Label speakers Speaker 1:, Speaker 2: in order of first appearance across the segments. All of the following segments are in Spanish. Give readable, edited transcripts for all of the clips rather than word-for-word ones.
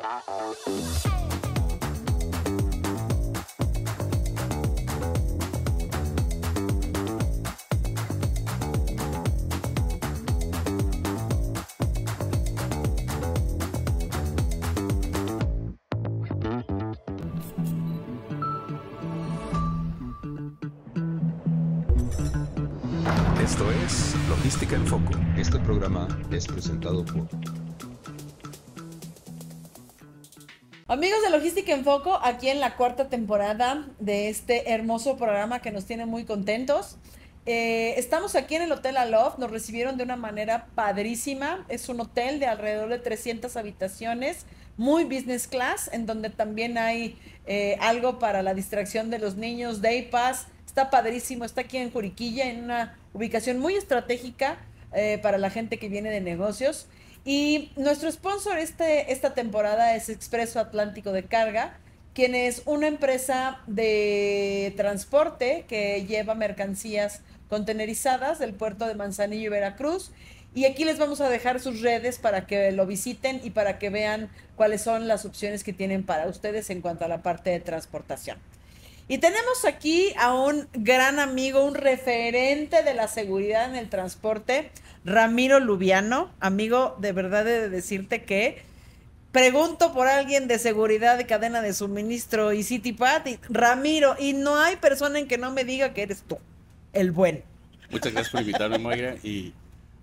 Speaker 1: Esto es Logística en Foco.
Speaker 2: Este programa es presentado por...
Speaker 3: Amigos de Logística en Foco, aquí en la cuarta temporada de este hermoso programa que nos tiene muy contentos. Estamos aquí en el Hotel Aloft, nos recibieron de una manera padrísima. Es un hotel de alrededor de 300 habitaciones, muy business class, en donde también hay algo para la distracción de los niños, Day Pass. Está padrísimo, está aquí en Juriquilla, en una ubicación muy estratégica para la gente que viene de negocios. Y nuestro sponsor esta temporada es Expreso Atlántico de Carga, quien es una empresa de transporte que lleva mercancías contenerizadas del puerto de Manzanillo y Veracruz. Y aquí les vamos a dejar sus redes para que lo visiten y para que vean cuáles son las opciones que tienen para ustedes en cuanto a la parte de transportación. Y tenemos aquí a un gran amigo, un referente de la seguridad en el transporte, Ramiro Lubiano. Amigo, de verdad he de decirte que pregunto por alguien de seguridad de cadena de suministro y CityPath, Ramiro, y no hay persona en que no me diga que eres tú, el bueno.
Speaker 4: Muchas gracias por invitarme, Mayra, y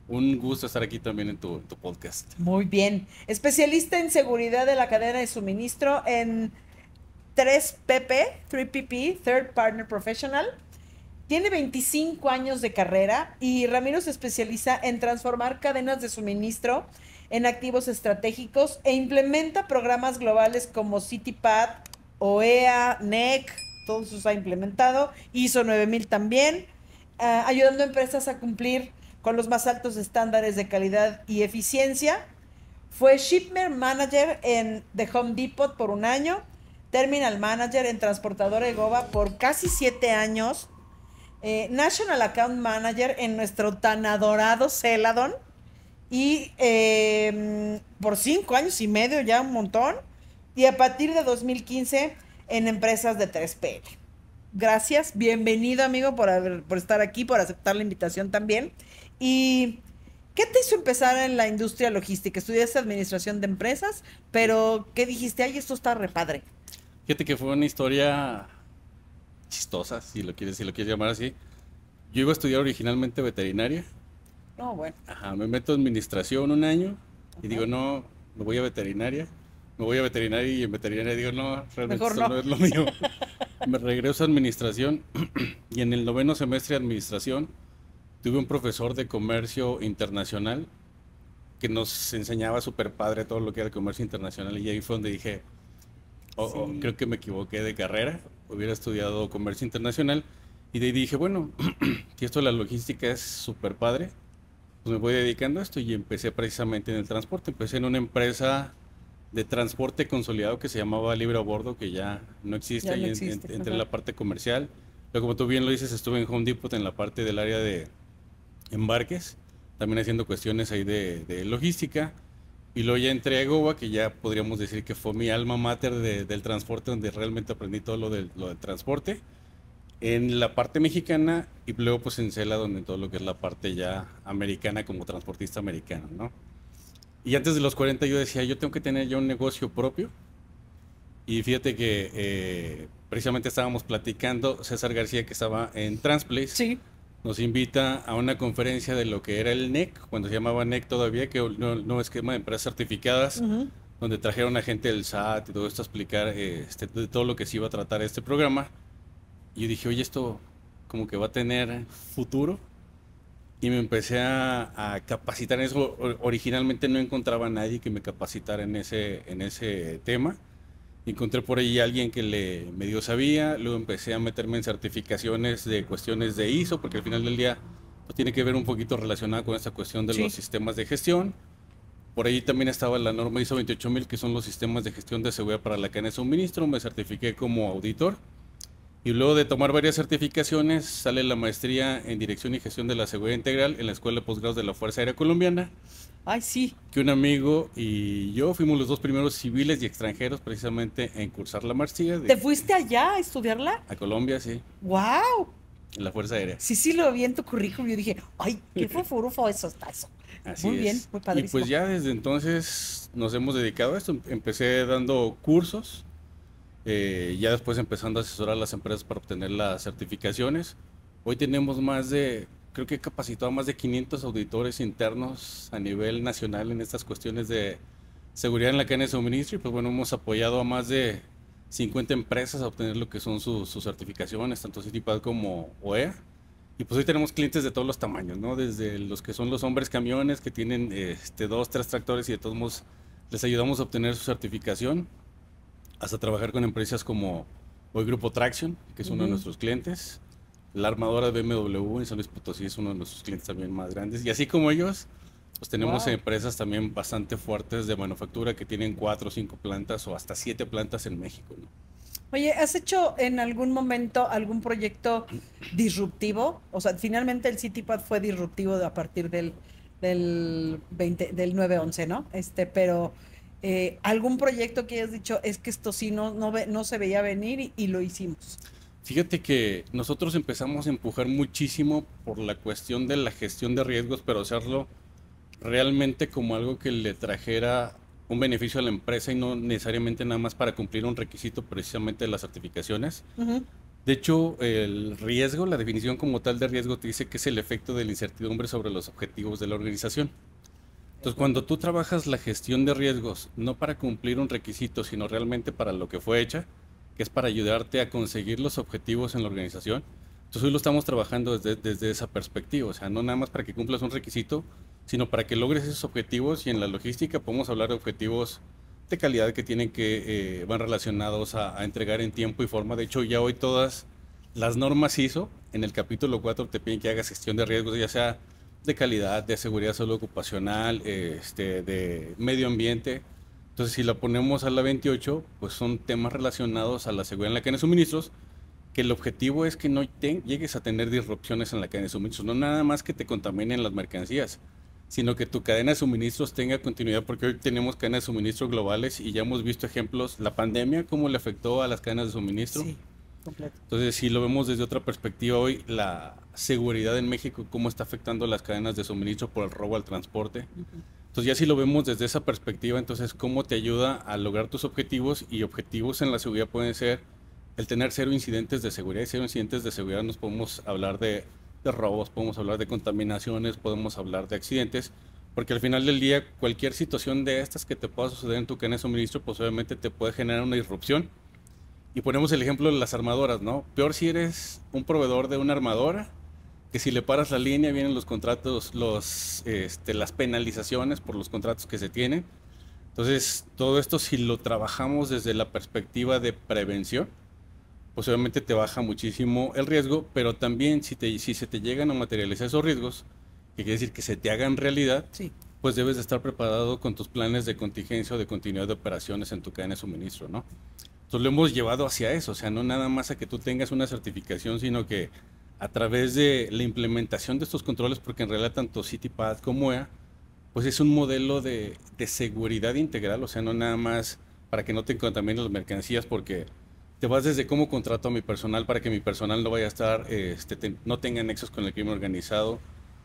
Speaker 4: un gusto estar aquí también en tu podcast.
Speaker 3: Muy bien. Especialista en seguridad de la cadena de suministro en 3PP, Third Partner Professional. Tiene 25 años de carrera y Ramiro se especializa en transformar cadenas de suministro en activos estratégicos e implementa programas globales como CityPath, OEA, NEC, todos los ha implementado, ISO 9000 también, ayudando a empresas a cumplir con los más altos estándares de calidad y eficiencia. Fue Shipment Manager en The Home Depot por un año, Terminal Manager en Transportadora Egoba por casi 7 años, National Account Manager en nuestro tan adorado Celadon y por 5 años y medio, ya un montón, y a partir de 2015 en empresas de 3PL. Gracias, bienvenido amigo por estar aquí, por aceptar la invitación también. ¿Y qué te hizo empezar en la industria logística? Estudiaste administración de empresas, pero ¿qué dijiste? Ay, esto está re padre.
Speaker 4: Fíjate que fue una historia chistosa, si lo quieres llamar así. Yo iba a estudiar originalmente veterinaria.
Speaker 3: No, bueno.
Speaker 4: Ajá, me meto en administración un año y digo, no, me voy a veterinaria. Me voy a veterinaria y en veterinaria digo, no, realmente
Speaker 3: mejor
Speaker 4: esto
Speaker 3: no
Speaker 4: no es lo mío. Me regreso a administración y en el 9º semestre de administración tuve un profesor de comercio internacional que nos enseñaba súper padre todo lo que era el comercio internacional y ahí fue donde dije, creo que me equivoqué de carrera, hubiera estudiado comercio internacional y de ahí dije, bueno, si esto de la logística es súper padre, pues me voy dedicando a esto y empecé precisamente en el transporte. Empecé en una empresa de transporte consolidado que se llamaba Libre a Bordo, que ya no existe,
Speaker 3: ya no
Speaker 4: y
Speaker 3: existe.
Speaker 4: entré en la parte comercial. Luego, como tú bien lo dices, estuve en Home Depot en la parte del área de embarques, también haciendo cuestiones ahí de logística. Y luego ya entré a Egoba, que ya podríamos decir que fue mi alma mater del transporte, donde realmente aprendí todo lo del transporte. En la parte mexicana y luego pues en Cela, donde todo lo que es la parte ya americana como transportista americano, ¿no? Y antes de los 40 yo decía, yo tengo que tener ya un negocio propio. Y fíjate que precisamente estábamos platicando, César García, que estaba en Transplace,
Speaker 3: Sí.
Speaker 4: nos invita a una conferencia de lo que era el NEC, cuando se llamaba NEC todavía, que no esquema de empresas certificadas, donde trajeron a gente del SAT y todo esto a explicar de todo lo que se iba a tratar este programa. Y yo dije, oye, esto como que va a tener futuro. Y me empecé a capacitar en eso. Originalmente no encontraba a nadie que me capacitara en ese tema. Encontré por ahí a alguien que medio sabía, luego empecé a meterme en certificaciones de cuestiones de ISO, porque al final del día pues, tiene que ver un poquito relacionado con esta cuestión de los sistemas de gestión. Por ahí también estaba la norma ISO 28000, que son los sistemas de gestión de seguridad para la cadena de suministro. Me certifiqué como auditor Y luego de tomar varias certificaciones, sale la maestría en Dirección y Gestión de la Seguridad Integral en la Escuela de Posgrados de la Fuerza Aérea Colombiana,
Speaker 3: Ay, sí.
Speaker 4: que un amigo y yo fuimos los dos primeros civiles y extranjeros precisamente en cursar la maestría
Speaker 3: ¿Te fuiste allá a estudiarla?
Speaker 4: a Colombia, sí,
Speaker 3: ¡Wow!
Speaker 4: en la Fuerza Aérea.
Speaker 3: Sí, sí, lo vi en tu currículum. Yo dije, ay, qué fofurufo eso está eso.
Speaker 4: Así
Speaker 3: Muy bien,
Speaker 4: es.
Speaker 3: muy
Speaker 4: Y
Speaker 3: padrísimo.
Speaker 4: pues ya desde entonces nos hemos dedicado a esto. Empecé dando cursos, ya después empezando a asesorar a las empresas para obtener las certificaciones. Hoy tenemos creo que he capacitado a más de 500 auditores internos a nivel nacional en estas cuestiones de seguridad en la cadena de suministro. Y pues bueno, hemos apoyado a más de 50 empresas a obtener lo que son sus certificaciones, tanto CITIPAD como OEA. Y pues hoy tenemos clientes de todos los tamaños, ¿no? Desde los que son los hombres camiones que tienen 2, 3 tractores y de todos modos les ayudamos a obtener su certificación, hasta trabajar con empresas como hoy Grupo Traction, que es uno de nuestros clientes, la armadora de BMW en San Luis Potosí es uno de nuestros clientes también más grandes. Y así como ellos, pues tenemos
Speaker 3: Wow.
Speaker 4: empresas también bastante fuertes de manufactura que tienen 4 o 5 plantas o hasta 7 plantas en México, ¿no?
Speaker 3: Oye, ¿has hecho en algún momento algún proyecto disruptivo? O sea, finalmente el CityPad fue disruptivo a partir del 9/11, ¿no? Pero algún proyecto que hayas dicho, es que esto sí no se veía venir y lo hicimos.
Speaker 4: Fíjate que nosotros empezamos a empujar muchísimo por la cuestión de la gestión de riesgos, pero hacerlo realmente como algo que le trajera un beneficio a la empresa y no necesariamente nada más para cumplir un requisito precisamente de las certificaciones.
Speaker 3: Ujú.
Speaker 4: De hecho, el riesgo, la definición como tal de riesgo te dice que es el efecto de la incertidumbre sobre los objetivos de la organización. Entonces, cuando tú trabajas la gestión de riesgos, no para cumplir un requisito, sino realmente para lo que fue hecha, que es para ayudarte a conseguir los objetivos en la organización, entonces hoy lo estamos trabajando desde esa perspectiva, o sea, no nada más para que cumplas un requisito, sino para que logres esos objetivos. Y en la logística podemos hablar de objetivos de calidad que van relacionados a entregar en tiempo y forma. De hecho, ya hoy todas las normas ISO, en el capítulo 4 te piden que hagas gestión de riesgos, ya sea de calidad, de seguridad, salud ocupacional, de medio ambiente. Entonces, si la ponemos a la 28, pues son temas relacionados a la seguridad en la cadena de suministros, que el objetivo es que no llegues a tener disrupciones en la cadena de suministros, no nada más que te contaminen las mercancías, sino que tu cadena de suministros tenga continuidad, porque hoy tenemos cadenas de suministro globales y ya hemos visto ejemplos, la pandemia, cómo le afectó a las cadenas de suministro.
Speaker 3: Sí, completo.
Speaker 4: Entonces, si lo vemos desde otra perspectiva hoy, la seguridad en México, cómo está afectando las cadenas de suministro por el robo al transporte. Entonces, ya si lo vemos desde esa perspectiva, entonces, ¿cómo te ayuda a lograr tus objetivos? Y objetivos en la seguridad pueden ser el tener 0 incidentes de seguridad. Y 0 incidentes de seguridad nos podemos hablar de robos, podemos hablar de contaminaciones, podemos hablar de accidentes, porque al final del día, cualquier situación de estas que te pueda suceder en tu cadena de suministro, pues obviamente te puede generar una disrupción. Y ponemos el ejemplo de las armadoras, ¿no? Peor si eres un proveedor de una armadora, que si le paras la línea vienen los contratos, las penalizaciones por los contratos que se tienen. Entonces, todo esto si lo trabajamos desde la perspectiva de prevención, pues obviamente te baja muchísimo el riesgo, pero también si se te llegan a materializar esos riesgos, que quiere decir que se te hagan realidad,
Speaker 3: Sí.
Speaker 4: pues debes de estar preparado con tus planes de contingencia o de continuidad de operaciones en tu cadena de suministro, ¿no? Entonces lo hemos llevado hacia eso, o sea, no nada más a que tú tengas una certificación, sino que a través de la implementación de estos controles, porque en realidad tanto CityPath como OEA, pues es un modelo de seguridad integral, o sea, no nada más para que no te contaminen las mercancías, porque te vas desde cómo contrato a mi personal para que mi personal no vaya a estar, no tenga nexos con el crimen organizado,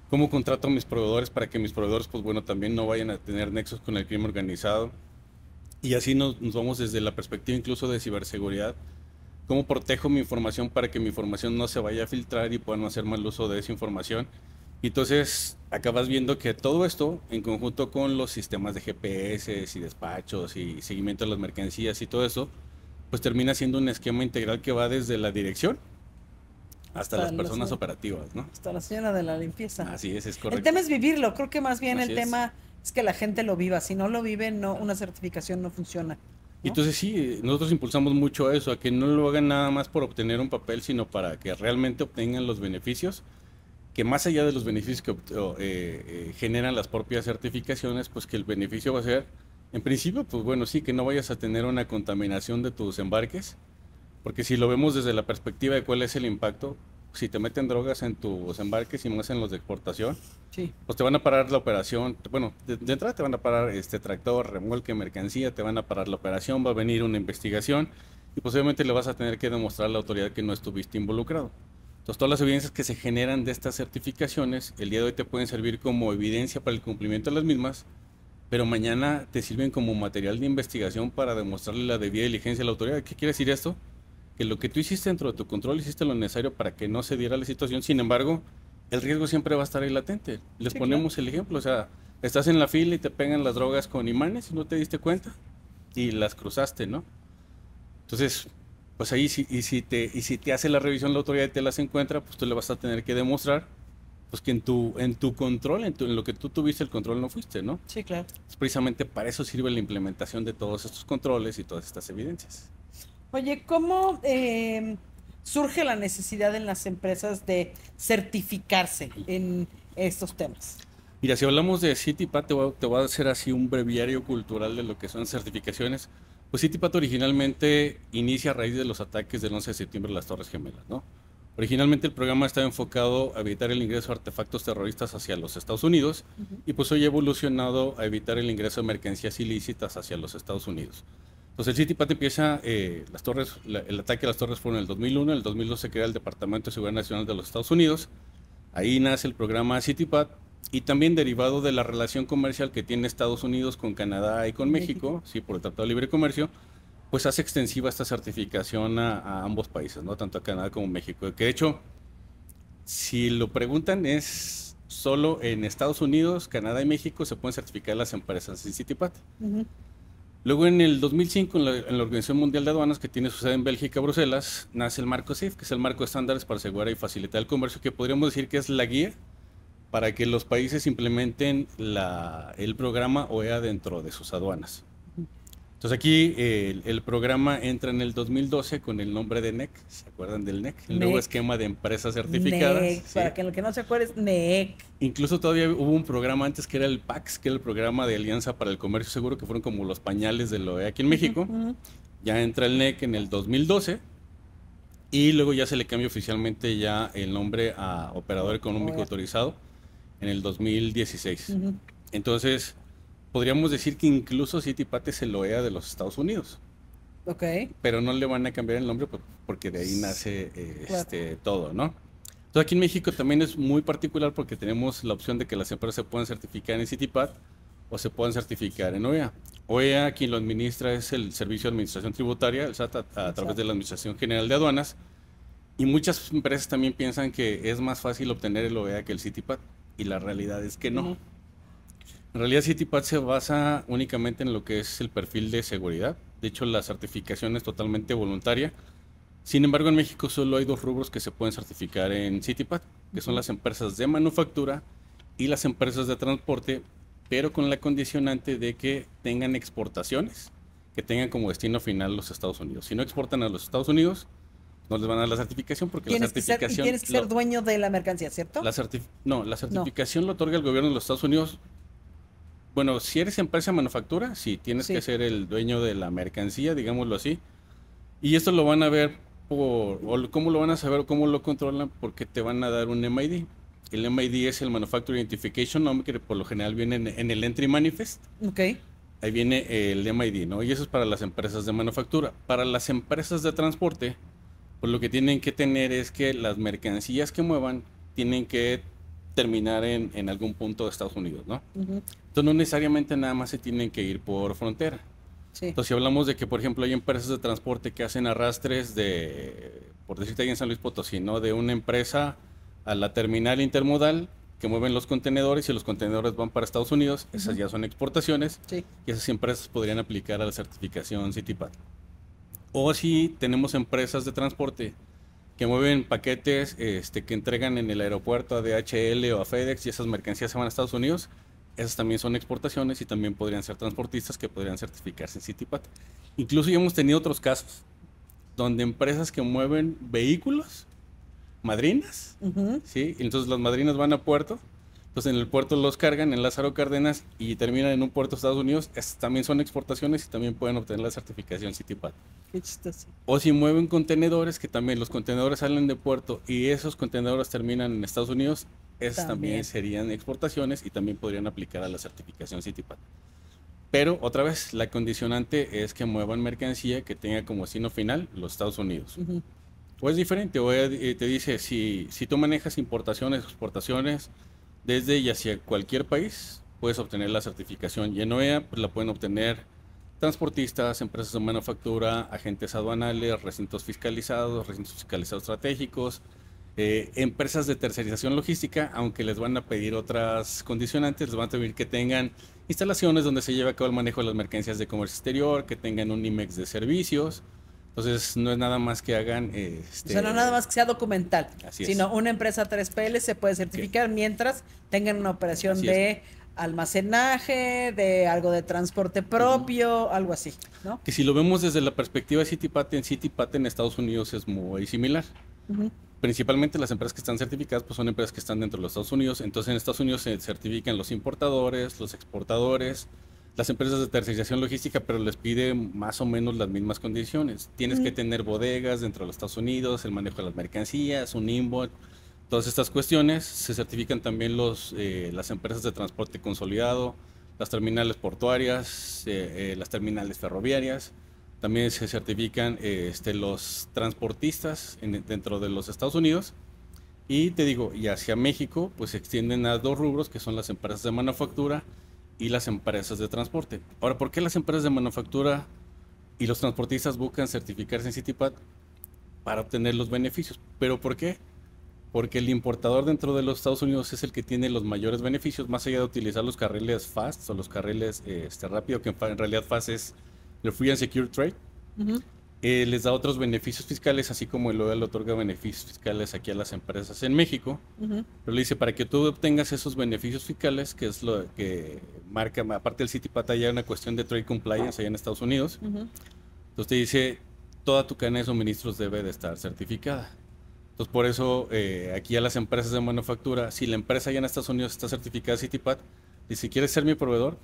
Speaker 4: cómo contrato a mis proveedores para que mis proveedores, pues bueno, también no vayan a tener nexos con el crimen organizado. Y así nos vamos desde la perspectiva incluso de ciberseguridad. ¿Cómo protejo mi información para que mi información no se vaya a filtrar y puedan hacer mal uso de esa información? Y entonces acabas viendo que todo esto, en conjunto con los sistemas de GPS y despachos y seguimiento de las mercancías y todo eso, pues termina siendo un esquema integral que va desde la dirección hasta las personas operativas, ¿no?
Speaker 3: Hasta la señora de la limpieza.
Speaker 4: Así es
Speaker 3: El
Speaker 4: correcto.
Speaker 3: tema es vivirlo, creo que más bien
Speaker 4: Así
Speaker 3: el
Speaker 4: es.
Speaker 3: tema es que la gente lo viva. Si no lo vive, no, una certificación no funciona.
Speaker 4: Y entonces sí, nosotros impulsamos mucho eso, a que no lo hagan nada más por obtener un papel, sino para que realmente obtengan los beneficios, que más allá de los beneficios que generan las propias certificaciones, pues que el beneficio va a ser, en principio, pues bueno, sí, que no vayas a tener una contaminación de tus embarques, Porque si lo vemos desde la perspectiva de cuál es el impacto, si te meten drogas en tus embarques y más en los de exportación,
Speaker 3: Sí.
Speaker 4: pues te van a parar la operación. Bueno, de entrada te van a parar tractor, remolque, mercancía, te van a parar la operación, va a venir una investigación y posiblemente le vas a tener que demostrar a la autoridad que no estuviste involucrado. Entonces, todas las evidencias que se generan de estas certificaciones, el día de hoy te pueden servir como evidencia para el cumplimiento de las mismas, pero mañana te sirven como material de investigación para demostrarle la debida diligencia a la autoridad. ¿Qué quiere decir esto? Que lo que tú hiciste dentro de tu control, hiciste lo necesario para que no se diera la situación. Sin embargo, el riesgo siempre va a estar ahí latente. Les ponemos el ejemplo, o sea, estás en la fila y te pegan las drogas con imanes y no te diste cuenta y las cruzaste, ¿no? Entonces, pues ahí y si te hace la revisión la autoridad y te las encuentra, pues tú le vas a tener que demostrar pues que en tu control, en lo que tú tuviste el control no fuiste, ¿no?
Speaker 3: Sí, claro.
Speaker 4: Pues precisamente para eso sirve la implementación de todos estos controles y todas estas evidencias.
Speaker 3: Oye, ¿cómo surge la necesidad en las empresas de certificarse en estos temas?
Speaker 4: Mira, si hablamos de CITIPAT, te voy a hacer así un breviario cultural de lo que son certificaciones. Pues CITIPAT originalmente inicia a raíz de los ataques del 11 de septiembre de las Torres Gemelas, ¿no? Originalmente el programa estaba enfocado a evitar el ingreso de artefactos terroristas hacia los Estados Unidos y pues hoy ha evolucionado a evitar el ingreso de mercancías ilícitas hacia los Estados Unidos. Entonces el CITIPAT empieza, el ataque a las torres fue en el 2001, en el 2002 se crea el Departamento de Seguridad Nacional de los Estados Unidos, ahí nace el programa CITIPAT y también derivado de la relación comercial que tiene Estados Unidos con Canadá y con México, sí, por el Tratado de Libre Comercio, pues hace extensiva esta certificación a ambos países, ¿no? Tanto a Canadá como a México. Que de hecho, si lo preguntan, es solo en Estados Unidos, Canadá y México se pueden certificar las empresas en CITIPAT. Luego en el 2005, en la Organización Mundial de Aduanas, que tiene su sede en Bélgica, Bruselas, nace el marco CIF, que es el marco de estándares para asegurar y facilitar el comercio, que podríamos decir que es la guía para que los países implementen el programa OEA dentro de sus aduanas. Entonces aquí el programa entra en el 2012 con el nombre de NEC, ¿se acuerdan del NEC? El nuevo esquema de empresas certificadas.
Speaker 3: NEC,
Speaker 4: ¿sí?
Speaker 3: Para que lo que no se acuerde es NEC.
Speaker 4: Incluso todavía hubo un programa antes que era el PAX, que era el programa de Alianza para el Comercio Seguro, que fueron como los pañales de la OEA aquí en México. Ya entra el NEC en el 2012 y luego ya se le cambia oficialmente ya el nombre a Operador Económico Autorizado en el 2016. Entonces, podríamos decir que incluso CITIPAT es el OEA de los Estados Unidos.
Speaker 3: Ok.
Speaker 4: Pero no le van a cambiar el nombre porque de ahí nace
Speaker 3: Claro.
Speaker 4: todo, ¿no? Entonces aquí en México también es muy particular porque tenemos la opción de que las empresas se puedan certificar en CITIPAT o se puedan certificar en OEA. OEA quien lo administra es el Servicio de Administración Tributaria, el SAT, a través de la Administración General de Aduanas. Y muchas empresas también piensan que es más fácil obtener el OEA que el CITIPAT. Y la realidad es que no. En realidad CITIPAT se basa únicamente en lo que es el perfil de seguridad. De hecho, la certificación es totalmente voluntaria. Sin embargo, en México solo hay dos rubros que se pueden certificar en CITIPAT, que son las empresas de manufactura y las empresas de transporte, pero con la condicionante de que tengan exportaciones, que tengan como destino final los Estados Unidos. Si no exportan a los Estados Unidos, no les van a dar la certificación porque la certificación...
Speaker 3: Tienes que ser dueño de la mercancía, ¿cierto?
Speaker 4: La certificación lo otorga el gobierno de los Estados Unidos. Bueno, si eres empresa de manufactura, sí, tienes que ser el dueño de la mercancía, digámoslo así. Y esto lo van a ver ¿cómo lo van a saber? ¿Cómo lo controlan? Porque te van a dar un MID. El MID es el Manufacturer Identification Number, que por lo general viene en el Entry Manifest.
Speaker 3: Ok.
Speaker 4: Ahí viene el MID, ¿no? Y eso es para las empresas de manufactura. Para las empresas de transporte, pues lo que tienen que tener es que las mercancías que muevan tienen que terminar en algún punto de Estados Unidos, ¿no? Entonces no necesariamente nada más se tienen que ir por frontera.
Speaker 3: Sí.
Speaker 4: Entonces si hablamos de que, por ejemplo, hay empresas de transporte que hacen arrastres por decirte ahí en San Luis Potosí, ¿no? De una empresa a la terminal intermodal que mueven los contenedores y los contenedores van para Estados Unidos, esas ya son exportaciones,
Speaker 3: Sí.
Speaker 4: y esas empresas podrían aplicar a la certificación CITIPAT. O si tenemos empresas de transporte que mueven paquetes que entregan en el aeropuerto a DHL o a FedEx y esas mercancías se van a Estados Unidos, esas también son exportaciones y también podrían ser transportistas que podrían certificarse en CITIPAT. Incluso ya hemos tenido otros casos donde empresas que mueven vehículos, madrinas, ¿sí? Y entonces las madrinas van a puerto, Entonces en el puerto los cargan en Lázaro Cárdenas y terminan en un puerto de Estados Unidos. También son exportaciones y también pueden obtener la certificación CITIPAT.
Speaker 3: Qué chistoso.
Speaker 4: O si mueven contenedores, que también los contenedores salen de puerto y esos contenedores terminan en Estados Unidos, esas también serían exportaciones y también podrían aplicar a la certificación CITIPAT. Pero otra vez, la condicionante es que muevan mercancía que tenga como destino final los Estados Unidos. O es diferente, o te dice, si tú manejas importaciones, exportaciones desde y hacia cualquier país, puedes obtener la certificación. Y en OEA pues, la pueden obtener transportistas, empresas de manufactura, agentes aduanales, recintos fiscalizados estratégicos, empresas de tercerización logística, aunque les van a pedir otras condicionantes, les van a pedir que tengan instalaciones donde se lleve a cabo el manejo de las mercancías de comercio exterior, que tengan un IMEX de servicios. Entonces, no es nada más que hagan...
Speaker 3: O sea, no nada más que sea documental, sino una empresa 3PL se puede certificar mientras tengan una operación de almacenaje, de algo de transporte propio, algo así, ¿no?
Speaker 4: Que si lo vemos desde la perspectiva de CITIPAT en Estados Unidos es muy similar. Principalmente las empresas que están certificadas pues son empresas que están dentro de los Estados Unidos. Entonces en Estados Unidos se certifican los importadores, los exportadores, las empresas de tercerización logística, pero les pide más o menos las mismas condiciones. Tienes que tener bodegas dentro de los Estados Unidos, el manejo de las mercancías, un invoice. Todas estas cuestiones se certifican también las empresas de transporte consolidado, las terminales portuarias, las terminales ferroviarias. También se certifican los transportistas dentro de los Estados Unidos. Y te digo, y hacia México, pues se extienden a dos rubros, que son las empresas de manufactura y las empresas de transporte. Ahora, ¿por qué las empresas de manufactura y los transportistas buscan certificarse en CITIPAT? Para obtener los beneficios. ¿Pero por qué? Porque el importador dentro de los Estados Unidos es el que tiene los mayores beneficios, más allá de utilizar los carriles FAST o los carriles rápido, que en realidad FAST es el Free and Secure Trade. Les da otros beneficios fiscales, así como el OEA le otorga beneficios fiscales aquí a las empresas en México. Pero le dice, para que tú obtengas esos beneficios fiscales, que es lo que marca, aparte del CITIPAT, hay una cuestión de trade compliance allá en Estados Unidos. Entonces te dice, toda tu cadena de suministros debe de estar certificada. Entonces por eso aquí a las empresas de manufactura, si la empresa allá en Estados Unidos está certificada CITIPAT, y si quieres ser mi proveedor,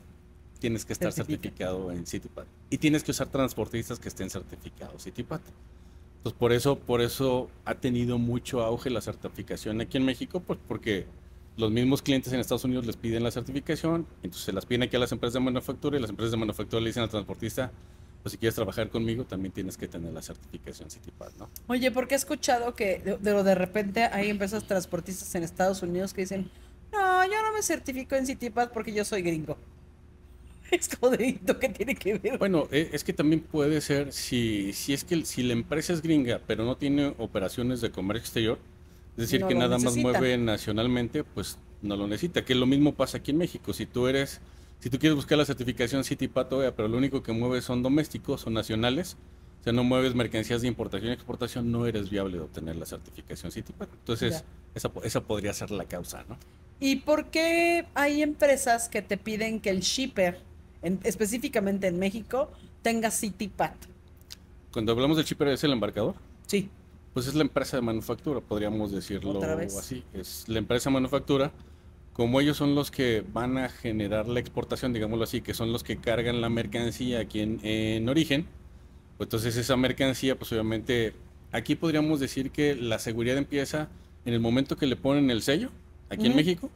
Speaker 4: tienes que estar certificado en CITIPAT. Y tienes que usar transportistas que estén certificados CITIPAT. Entonces por eso ha tenido mucho auge la certificación aquí en México, pues porque los mismos clientes en Estados Unidos les piden la certificación, entonces se las piden aquí a las empresas de manufactura y las empresas de manufactura le dicen al transportista, pues si quieres trabajar conmigo también tienes que tener la certificación CITIPAT, ¿no?
Speaker 3: Oye, porque he escuchado que de repente hay empresas transportistas en Estados Unidos que dicen, no, yo no me certifico en CITIPAT porque yo soy gringo. Es jodidito, ¿qué tiene que ver?
Speaker 4: Bueno, es que también puede ser, si la empresa es gringa, pero no tiene operaciones de comercio exterior, es decir,
Speaker 3: No
Speaker 4: que
Speaker 3: lo
Speaker 4: nada más
Speaker 3: necesita.
Speaker 4: mueve nacionalmente, pues no lo necesita. Que lo mismo pasa aquí en México. Si tú quieres buscar la certificación CITIPAT, pero lo único que mueves son domésticos o nacionales, o sea, no mueves mercancías de importación y exportación, no eres viable de obtener la certificación CITIPAT. Entonces, esa podría ser la causa, ¿no?
Speaker 3: ¿Y por qué hay empresas que te piden que el shipper, específicamente en México, tenga CITIPAT?
Speaker 4: Cuando hablamos del shipper, ¿es el embarcador?
Speaker 3: Sí.
Speaker 4: Pues es la empresa de manufactura, podríamos decirlo
Speaker 3: ¿Otra vez?
Speaker 4: así. Es la empresa de manufactura, como ellos son los que van a generar la exportación, digámoslo así, que son los que cargan la mercancía aquí en origen, pues entonces esa mercancía, pues obviamente, aquí podríamos decir que la seguridad empieza en el momento que le ponen el sello, aquí en México,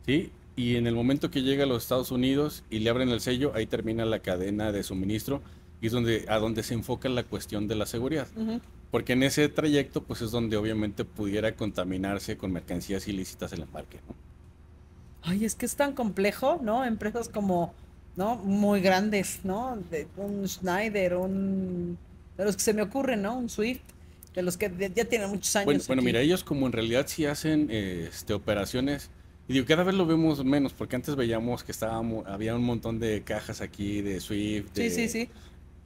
Speaker 4: ¿sí? Y en el momento que llega a los Estados Unidos y le abren el sello, ahí termina la cadena de suministro y es a donde se enfoca la cuestión de la seguridad. Porque en ese trayecto, pues es donde obviamente pudiera contaminarse con mercancías ilícitas el embarque, ¿no?
Speaker 3: Ay, es que es tan complejo, ¿no? Empresas como, ¿no? Muy grandes, ¿no? De un Schneider, de los que se me ocurren, ¿no? Un Swift, de los que ya tienen muchos años.
Speaker 4: Bueno,
Speaker 3: aquí.
Speaker 4: mira, ellos como en realidad sí hacen operaciones, y digo, cada vez lo vemos menos, porque antes veíamos que había un montón de cajas aquí de Swift,
Speaker 3: Sí.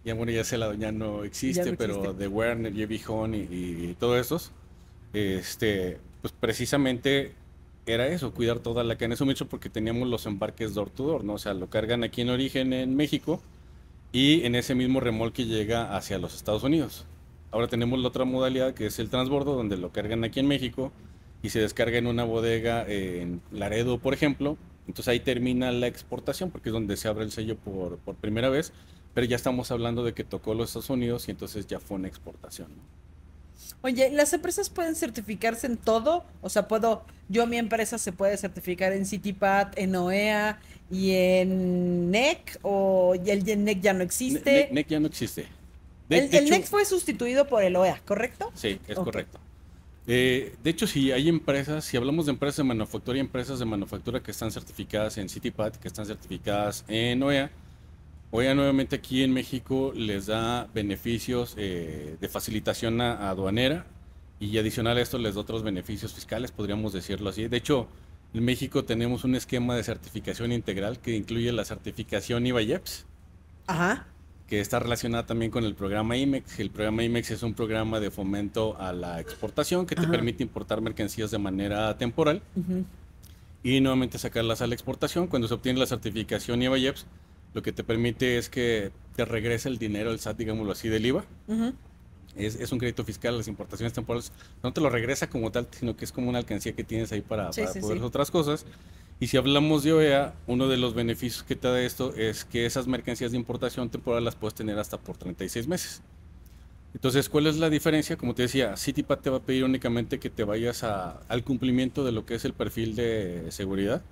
Speaker 4: ya bueno, ya no existe,
Speaker 3: Ya no
Speaker 4: pero
Speaker 3: existe.
Speaker 4: de Werner, JB Hunt y todos esos, pues precisamente era eso, cuidar toda la cadena de suministro, porque teníamos los embarques door to door, ¿no? O sea, lo cargan aquí en origen en México y en ese mismo remolque llega hacia los Estados Unidos. Ahora tenemos la otra modalidad que es el transbordo, donde lo cargan aquí en México y se descarga en una bodega en Laredo, por ejemplo. Entonces ahí termina la exportación porque es donde se abre el sello por primera vez, pero ya estamos hablando de que tocó los Estados Unidos y entonces ya fue una exportación, ¿no?
Speaker 3: Oye, ¿las empresas pueden certificarse en todo? O sea, mi empresa se puede certificar en CityPath, en OEA y en NEC, o y el NEC ya no existe.
Speaker 4: NEC ya no existe.
Speaker 3: El
Speaker 4: De hecho,
Speaker 3: NEC fue sustituido por el OEA, ¿correcto?
Speaker 4: sí, es
Speaker 3: Ok.
Speaker 4: correcto. De hecho, si hay empresas, si hablamos de empresas de manufactura y empresas de manufactura que están certificadas en CityPath, que están certificadas en OEA, OEA nuevamente aquí en México les da beneficios de facilitación aduanera y adicional a esto les da otros beneficios fiscales, podríamos decirlo así. De hecho, en México tenemos un esquema de certificación integral que incluye la certificación IVA-IEPS,
Speaker 3: Ajá.
Speaker 4: que está relacionada también con el programa IMEX. El programa IMEX es un programa de fomento a la exportación que te
Speaker 3: Ajá.
Speaker 4: permite importar mercancías de manera temporal
Speaker 3: Ujú.
Speaker 4: y nuevamente sacarlas a la exportación. Cuando se obtiene la certificación IVA-IEPS, lo que te permite es que te regrese el dinero, el SAT, digámoslo así, del IVA.
Speaker 3: Ujú.
Speaker 4: Es un crédito fiscal a las importaciones temporales. No te lo regresa como tal, sino que es como una alcancía que tienes ahí
Speaker 3: Sí,
Speaker 4: para
Speaker 3: sí,
Speaker 4: poder
Speaker 3: sí.
Speaker 4: otras cosas. Y si hablamos de OEA, uno de los beneficios que te da esto es que esas mercancías de importación temporal las puedes tener hasta por 36 meses. Entonces, ¿cuál es la diferencia? Como te decía, CityPath te va a pedir únicamente que te vayas al cumplimiento de lo que es el perfil de seguridad.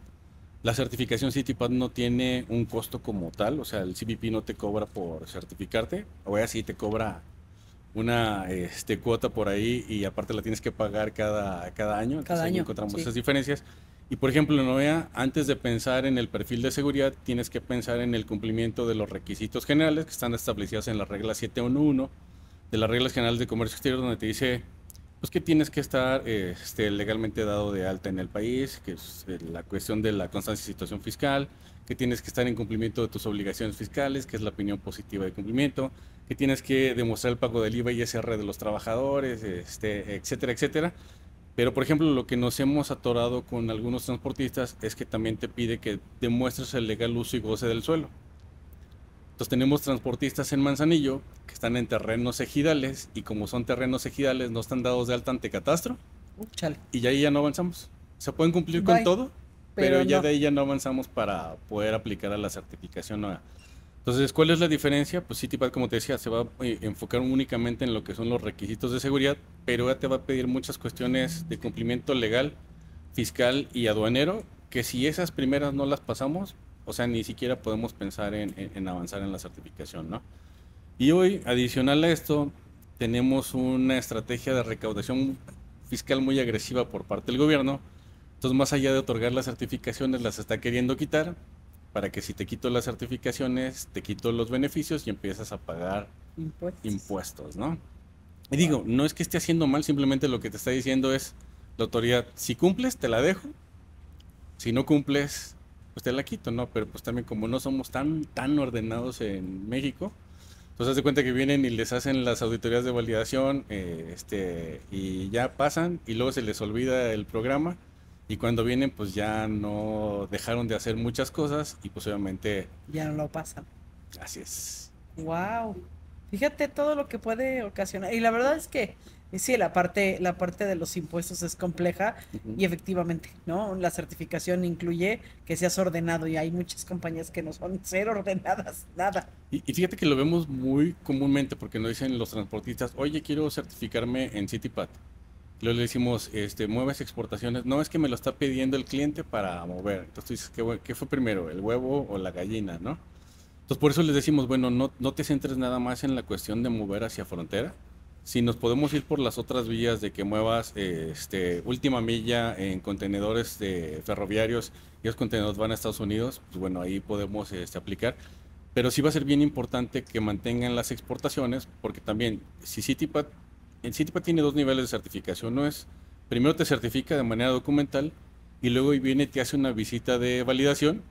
Speaker 4: La certificación CityPath no tiene un costo como tal, o sea, el CBP no te cobra por certificarte, OEA sí te cobra una cuota por ahí y aparte la tienes que pagar cada año, entonces
Speaker 3: Cada
Speaker 4: ahí
Speaker 3: año,
Speaker 4: encontramos
Speaker 3: sí.
Speaker 4: esas diferencias. Y por ejemplo, en OEA, antes de pensar en el perfil de seguridad, tienes que pensar en el cumplimiento de los requisitos generales que están establecidos en la regla 711 de las reglas generales de comercio exterior, donde te dice pues que tienes que estar legalmente dado de alta en el país, que es la cuestión de la constancia de situación fiscal, que tienes que estar en cumplimiento de tus obligaciones fiscales, que es la opinión positiva de cumplimiento, que tienes que demostrar el pago del IVA y ISR de los trabajadores, etcétera, etcétera. Pero, por ejemplo, lo que nos hemos atorado con algunos transportistas es que también te pide que demuestres el legal uso y goce del suelo. Entonces tenemos transportistas en Manzanillo que están en terrenos ejidales y como son terrenos ejidales no están dados de alta ante catastro
Speaker 3: Chale.
Speaker 4: y ya ahí ya no avanzamos. Se pueden cumplir con
Speaker 3: Bye.
Speaker 4: todo, pero
Speaker 3: Pero
Speaker 4: ya
Speaker 3: no.
Speaker 4: de ahí ya no avanzamos para poder aplicar a la certificación nueva. Entonces, ¿cuál es la diferencia? Pues CityPath, como te decía, se va a enfocar únicamente en lo que son los requisitos de seguridad, pero ya te va a pedir muchas cuestiones de cumplimiento legal, fiscal y aduanero, que si esas primeras no las pasamos, o sea, ni siquiera podemos pensar en avanzar en la certificación, ¿no? Y hoy, adicional a esto, tenemos una estrategia de recaudación fiscal muy agresiva por parte del gobierno. Entonces, más allá de otorgar las certificaciones, las está queriendo quitar para que si te quito las certificaciones, te quito los beneficios y empiezas a pagar impuestos, ¿no? Y digo, no es que esté haciendo mal, simplemente lo que te está diciendo es la autoridad, si cumples, te la dejo, si no cumples, pues te la quito, ¿no? Pero pues también como no somos tan ordenados en México, entonces haz de cuenta que vienen y les hacen las auditorías de validación, y ya pasan y luego se les olvida el programa y cuando vienen pues ya no dejaron de hacer muchas cosas y pues obviamente
Speaker 3: Ya no lo pasan.
Speaker 4: así es.
Speaker 3: Wow. Fíjate todo lo que puede ocasionar. Y la verdad es que sí, la parte de los impuestos es compleja
Speaker 4: Ujú.
Speaker 3: y efectivamente, ¿no? La certificación incluye que seas ordenado y hay muchas compañías que no son cero ordenadas, nada.
Speaker 4: Y fíjate que lo vemos muy comúnmente porque nos dicen los transportistas, oye, quiero certificarme en CityPath. Luego le decimos, mueves exportaciones. No, es que me lo está pidiendo el cliente para mover. Entonces tú dices, ¿qué fue primero, el huevo o la gallina, no? Entonces por eso les decimos, bueno, no te centres nada más en la cuestión de mover hacia frontera. Si nos podemos ir por las otras vías de que muevas última milla en contenedores ferroviarios y esos contenedores van a Estados Unidos, pues bueno, ahí podemos aplicar. Pero sí va a ser bien importante que mantengan las exportaciones, porque también, si en CityPath tiene dos niveles de certificación. Uno es, primero te certifica de manera documental y luego viene y te hace una visita de validación.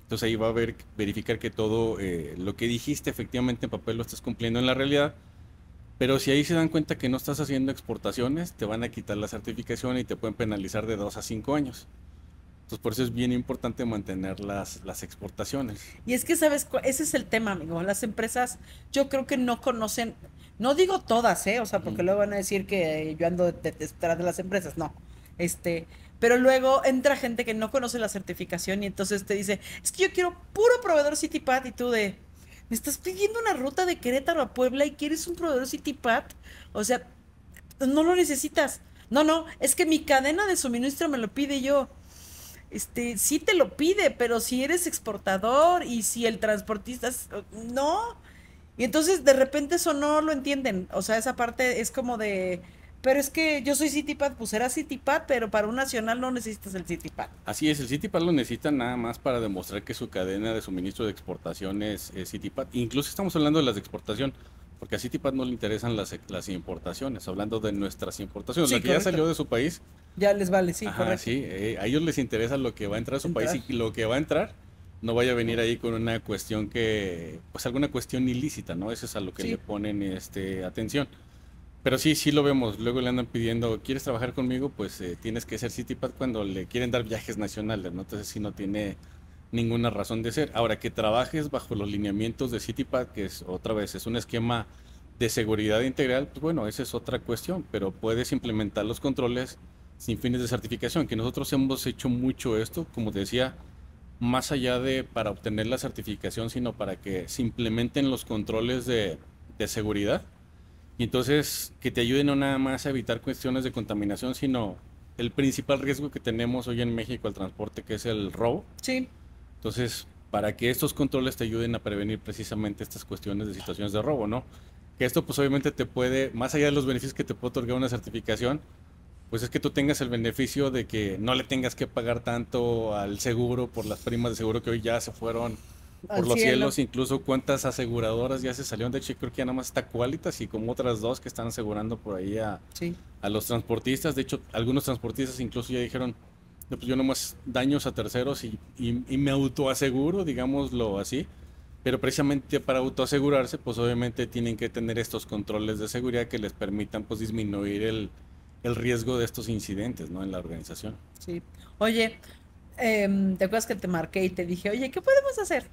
Speaker 4: Entonces ahí va a verificar que todo lo que dijiste efectivamente en papel lo estás cumpliendo en la realidad. Pero si ahí se dan cuenta que no estás haciendo exportaciones, te van a quitar la certificación y te pueden penalizar de 2 a 5 años. Entonces por eso es bien importante mantener las exportaciones.
Speaker 3: Y es que, ¿sabes? Ese es el tema, amigo. Las empresas, yo creo que no conocen, no digo todas, ¿eh? O sea, porque
Speaker 4: Ujú.
Speaker 3: luego van a decir que yo ando detrás de las empresas, no. Pero luego entra gente que no conoce la certificación y entonces te dice, es que yo quiero puro proveedor CityPad y tú de, me estás pidiendo una ruta de Querétaro a Puebla y quieres un proveedor CityPad. O sea, no lo necesitas. No, no, es que mi cadena de suministro me lo pide yo. Sí te lo pide, pero si eres exportador y si el transportista no. Y entonces de repente eso no lo entienden. O sea, esa parte es como de, pero es que yo soy CityPad, pues será CityPad, pero para un nacional no necesitas el CityPad.
Speaker 4: Así es, el CityPad lo necesita nada más para demostrar que su cadena de suministro de exportación es CityPad. Incluso estamos hablando de las de exportación, porque a CityPad no le interesan las importaciones, hablando de nuestras importaciones.
Speaker 3: Sí,
Speaker 4: La que ya
Speaker 3: correcto.
Speaker 4: salió de su país,
Speaker 3: Ya les vale, sí,
Speaker 4: ajá,
Speaker 3: correcto.
Speaker 4: sí, a ellos les interesa lo que va a entrar a su país
Speaker 3: Entrar.
Speaker 4: y lo que va a entrar no vaya a venir ahí con una cuestión que, pues alguna cuestión ilícita, ¿no? Eso es a lo que
Speaker 3: Sí.
Speaker 4: le ponen atención. Pero sí, sí lo vemos. Luego le andan pidiendo, ¿quieres trabajar conmigo? Pues tienes que ser CityPad cuando le quieren dar viajes nacionales, ¿no? Entonces sí no tiene ninguna razón de ser. Ahora, que trabajes bajo los lineamientos de CityPad, que es otra vez, es un esquema de seguridad integral, pues bueno, esa es otra cuestión, pero puedes implementar los controles sin fines de certificación, que nosotros hemos hecho mucho esto, como te decía, más allá de para obtener la certificación, sino para que se implementen los controles de seguridad y entonces que te ayuden no nada más a evitar cuestiones de contaminación, sino el principal riesgo que tenemos hoy en México al transporte, que es el robo.
Speaker 3: Sí.
Speaker 4: Entonces, para que estos controles te ayuden a prevenir precisamente estas cuestiones de situaciones de robo, ¿no? Que esto pues obviamente te puede, más allá de los beneficios que te puede otorgar una certificación, pues es que tú tengas el beneficio de que no le tengas que pagar tanto al seguro por las primas de seguro que hoy ya se fueron por
Speaker 3: Al
Speaker 4: los
Speaker 3: cielo.
Speaker 4: cielos, incluso cuántas aseguradoras ya se salieron. De hecho, yo creo que ya nada más está Qualitas y como otras dos que están asegurando por ahí
Speaker 3: Sí.
Speaker 4: a los transportistas. De hecho, algunos transportistas incluso ya dijeron, "No, pues yo nomás daños a terceros y me autoaseguro, digámoslo así. Pero precisamente para autoasegurarse, pues obviamente tienen que tener estos controles de seguridad que les permitan pues disminuir el riesgo de estos incidentes, ¿no? En la organización.
Speaker 3: Sí. Oye, ¿te acuerdas que te marqué y te dije, oye, ¿qué podemos hacer?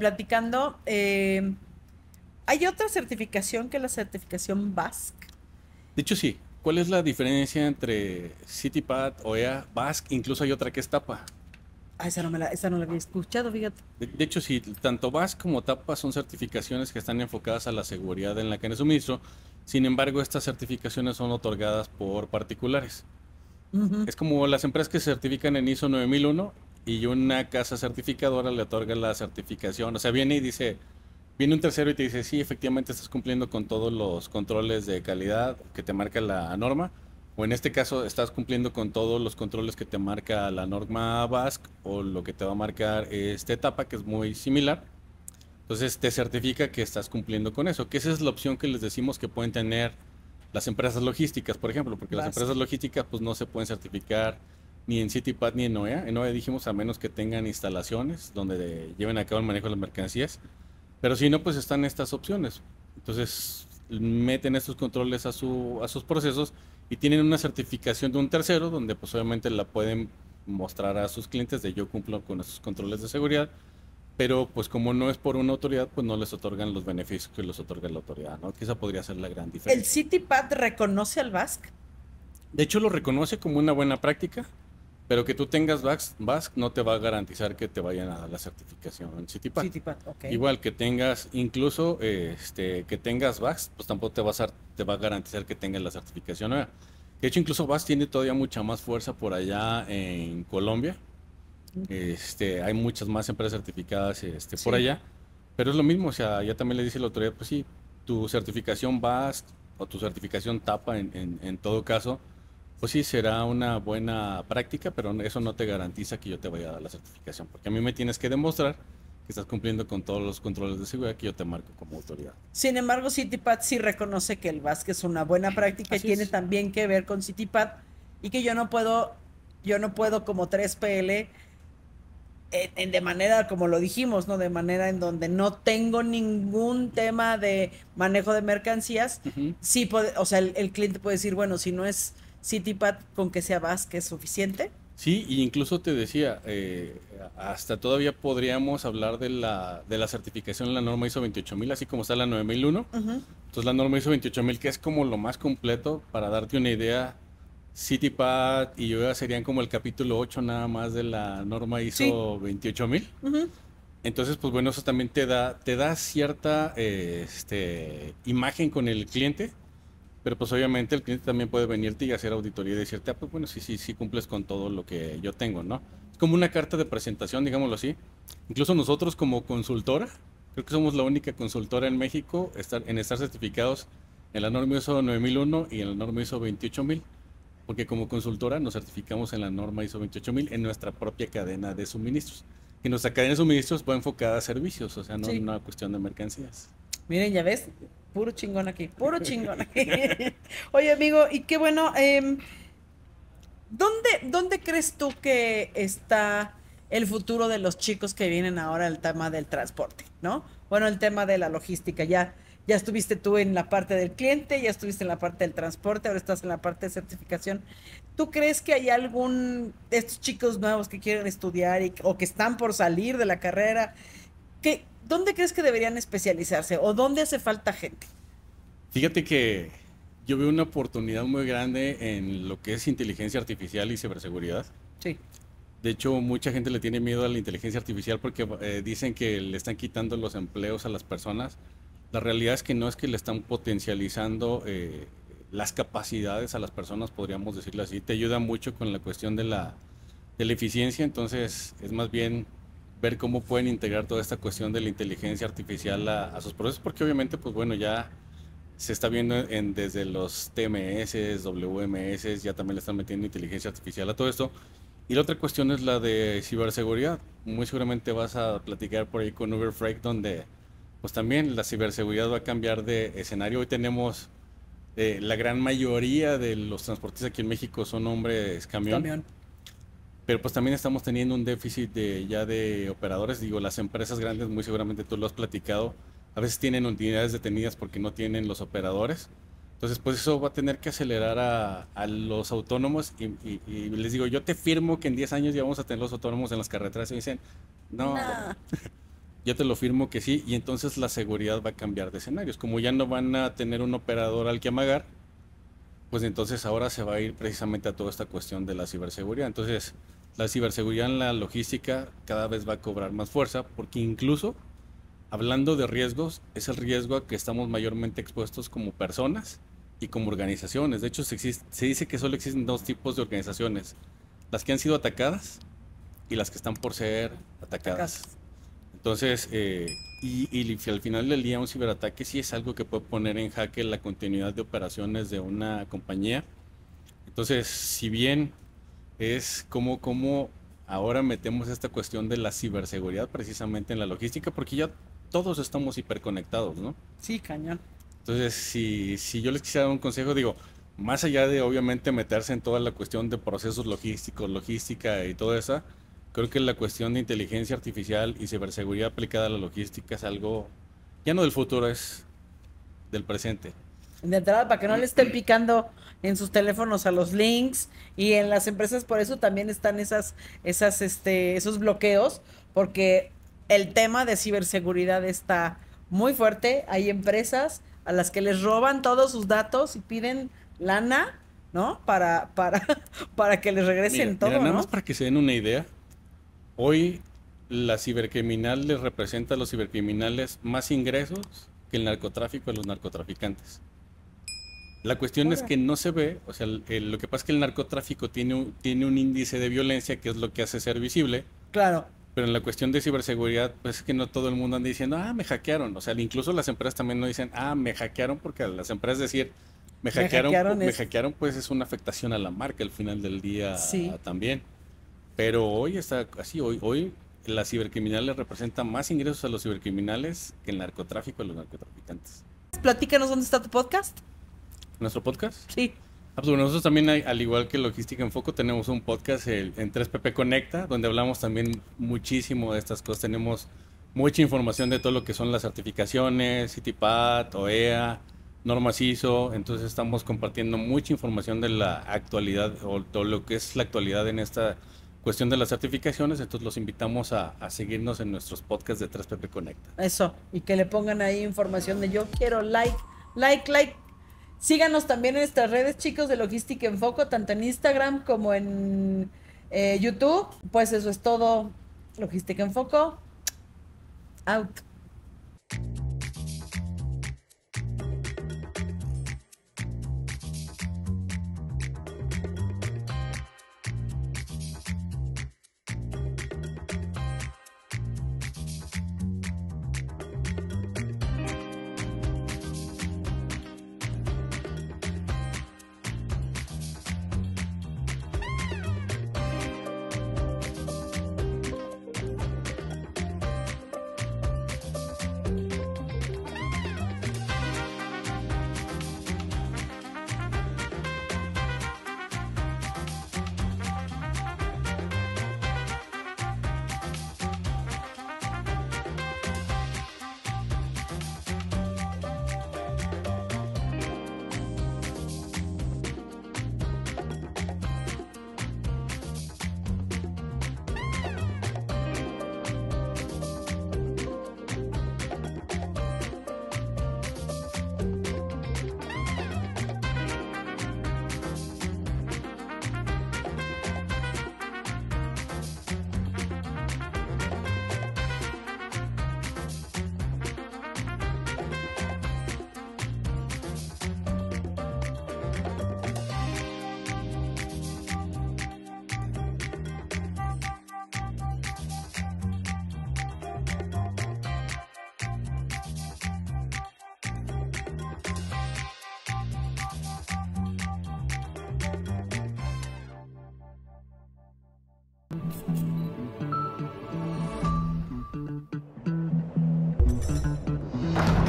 Speaker 3: Platicando, ¿hay otra certificación que la certificación BASC?
Speaker 4: De hecho, sí. ¿Cuál es la diferencia entre CityPad, OEA, BASC? Incluso hay otra que es TAPA.
Speaker 3: Ah, esa no la había escuchado, fíjate.
Speaker 4: De hecho, sí, tanto BASC como TAPA son certificaciones que están enfocadas a la seguridad en la cadena de suministro. Sin embargo, estas certificaciones son otorgadas por particulares.
Speaker 3: Ujú.
Speaker 4: Es como las empresas que se certifican en ISO 9001 y una casa certificadora le otorga la certificación. O sea, viene y dice, viene un tercero y te dice, sí, efectivamente estás cumpliendo con todos los controles de calidad que te marca la norma. O en este caso, estás cumpliendo con todos los controles que te marca la norma BASC o lo que te va a marcar esta etapa, que es muy similar. Entonces te certifica que estás cumpliendo con eso, que esa es la opción que les decimos que pueden tener las empresas logísticas, por ejemplo, porque las
Speaker 3: BASC.
Speaker 4: empresas logísticas pues no se pueden certificar ni en CityPad ni en OEA. En OEA dijimos a menos que tengan instalaciones donde lleven a cabo el manejo de las mercancías, pero si no, pues están estas opciones. Entonces meten estos controles a sus procesos y tienen una certificación de un tercero donde pues obviamente la pueden mostrar a sus clientes de yo cumplo con estos controles de seguridad, pero pues como no es por una autoridad, pues no les otorgan los beneficios que les otorga la autoridad, ¿no? Que esa podría ser la gran
Speaker 3: ¿El
Speaker 4: diferencia.
Speaker 3: CityPad reconoce al BASC?
Speaker 4: De hecho, lo reconoce como una buena práctica, pero que tú tengas BASC no te va a garantizar que te vayan a dar la certificación en CityPad.
Speaker 3: CityPad, ok.
Speaker 4: Igual que tengas, incluso que tengas BASC, pues tampoco te va a garantizar que tengas la certificación nueva. De hecho, incluso BASC tiene todavía mucha más fuerza por allá en Colombia. Hay muchas más empresas certificadas por
Speaker 3: Sí.
Speaker 4: allá, pero es lo mismo, o sea, ya también le dice la autoridad, pues sí, tu certificación BASC o tu certificación TAPA en todo caso, pues sí será una buena práctica, pero eso no te garantiza que yo te vaya a dar la certificación, porque a mí me tienes que demostrar que estás cumpliendo con todos los controles de seguridad que yo te marco como autoridad.
Speaker 3: Sin embargo, CityPad sí reconoce que el BASC es una buena práctica y
Speaker 4: Así
Speaker 3: tiene
Speaker 4: es.
Speaker 3: también que ver con CityPad y que yo no puedo como 3PL de manera, como lo dijimos, ¿no? De manera en donde no tengo ningún tema de manejo de mercancías.
Speaker 4: Ujú.
Speaker 3: Sí puede, o sea, el cliente puede decir, bueno, si no es CityPad, con que sea BASC es suficiente.
Speaker 4: Sí, y incluso te decía, hasta todavía podríamos hablar de la certificación en la norma ISO 28000, así como está la 9001.
Speaker 3: Ujú.
Speaker 4: Entonces la norma ISO 28000, que es como lo más completo para darte una idea CityPad y OEA serían como el capítulo 8 nada más de la norma ISO 28000.
Speaker 3: Ujú.
Speaker 4: Entonces, pues bueno, eso también te da cierta imagen con el cliente, pero pues obviamente el cliente también puede venirte y hacer auditoría y decirte, ah, pues bueno, sí, sí, sí cumples con todo lo que yo tengo, ¿no? Es como una carta de presentación, digámoslo así. Incluso nosotros como consultora, creo que somos la única consultora en México en estar certificados en la norma ISO 9001 y en la norma ISO 28000, porque como consultora nos certificamos en la norma ISO 28000 en nuestra propia cadena de suministros. Y nuestra cadena de suministros va enfocada a servicios, o sea, no
Speaker 3: Sí.
Speaker 4: una cuestión de mercancías.
Speaker 3: Miren, ya ves, puro chingón aquí, puro chingón aquí. Oye, amigo, y qué bueno, ¿dónde crees tú que está el futuro de los chicos que vienen ahora el tema del transporte, ¿no? Bueno, el tema de la logística, ya estuviste tú en la parte del cliente, ya estuviste en la parte del transporte, ahora estás en la parte de certificación. ¿Tú crees que hay algún de estos chicos nuevos que quieren estudiar o que están por salir de la carrera? ¿Dónde crees que deberían especializarse o dónde hace falta gente?
Speaker 4: Fíjate que yo veo una oportunidad muy grande en lo que es inteligencia artificial y ciberseguridad.
Speaker 3: Sí,
Speaker 4: De hecho, mucha gente le tiene miedo a la inteligencia artificial porque dicen que le están quitando los empleos a las personas. La realidad es que no, es que le están potencializando las capacidades a las personas, podríamos decirlo así. Te ayuda mucho con la cuestión de la eficiencia, entonces es más bien ver cómo pueden integrar toda esta cuestión de la inteligencia artificial a sus procesos, porque obviamente, pues bueno, ya se está viendo desde los TMS, WMS, ya también le están metiendo inteligencia artificial a todo esto. Y la otra cuestión es la de ciberseguridad. Muy seguramente vas a platicar por ahí con Uber Freight, donde pues también la ciberseguridad va a cambiar de escenario. Hoy tenemos la gran mayoría de los transportistas aquí en México son hombres camión. Pero pues también estamos teniendo un déficit ya de operadores. Digo, las empresas grandes, muy seguramente tú lo has platicado, a veces tienen unidades detenidas porque no tienen los operadores. Entonces, pues eso va a tener que acelerar a los autónomos y les digo, yo te firmo que en 10 años ya vamos a tener los autónomos en las carreteras. Y dicen, no,
Speaker 3: Nah.
Speaker 4: yo te lo firmo que sí. Y entonces la seguridad va a cambiar de escenarios. Como ya no van a tener un operador al que amagar, pues entonces ahora se va a ir precisamente a toda esta cuestión de la ciberseguridad. Entonces, la ciberseguridad en la logística cada vez va a cobrar más fuerza, porque incluso, hablando de riesgos, es el riesgo a que estamos mayormente expuestos como personas y como organizaciones. De hecho, se dice que solo existen dos tipos de organizaciones: las que han sido atacadas y las que están por ser atacadas. Entonces, y al final del día un ciberataque sí es algo que puede poner en jaque la continuidad de operaciones de una compañía. Entonces, si bien es como ahora metemos esta cuestión de la ciberseguridad precisamente en la logística, porque ya todos estamos hiperconectados, ¿no?
Speaker 3: Sí, cañón.
Speaker 4: Entonces, si yo les quisiera dar un consejo, digo, más allá de obviamente meterse en toda la cuestión de procesos logísticos, logística y todo eso, creo que la cuestión de inteligencia artificial y ciberseguridad aplicada a la logística es algo ya no del futuro, es del presente.
Speaker 3: De entrada, para que no le estén picando en sus teléfonos a los links, y en las empresas por eso también están esos bloqueos, porque el tema de ciberseguridad está muy fuerte. Hay empresas a las que les roban todos sus datos y piden lana, ¿no? Para que les regresen todo,
Speaker 4: nada
Speaker 3: ¿no?
Speaker 4: más para que se den una idea, hoy la cibercriminal les representa a los cibercriminales más ingresos que el narcotráfico a los narcotraficantes. La cuestión es que no se ve, o sea, lo que pasa es que el narcotráfico tiene un índice de violencia que es lo que hace ser visible,
Speaker 3: Claro,
Speaker 4: pero en la cuestión de ciberseguridad, pues es que no todo el mundo anda diciendo, ah, me hackearon. O sea, incluso las empresas también no dicen, ah, me hackearon, porque a las empresas decir, me hackearon, pues es una afectación a la marca al final del día
Speaker 3: Sí.
Speaker 4: también. Pero hoy está así, hoy la cibercriminal le representa más ingresos a los cibercriminales que el narcotráfico a los narcotraficantes.
Speaker 3: platícanos dónde está tu podcast.
Speaker 4: ¿Nuestro podcast?
Speaker 3: Sí.
Speaker 4: Pues bueno, nosotros también, al igual que Logística en Foco, tenemos un podcast en 3PP Conecta, donde hablamos también muchísimo de estas cosas. Tenemos mucha información de todo lo que son las certificaciones, CityPad, OEA, normas ISO. Entonces estamos compartiendo mucha información de la actualidad o todo lo que es la actualidad en esta cuestión de las certificaciones. Entonces los invitamos a seguirnos en nuestros podcasts de 3PP Conecta.
Speaker 3: Eso, y que le pongan ahí información de yo quiero like. Síganos también en nuestras redes, chicos, de Logística en Foco, tanto en Instagram como en YouTube. Pues eso es todo. Logística en Foco. Out.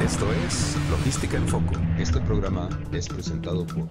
Speaker 1: Esto es Logística en Foco.
Speaker 2: Este programa es presentado por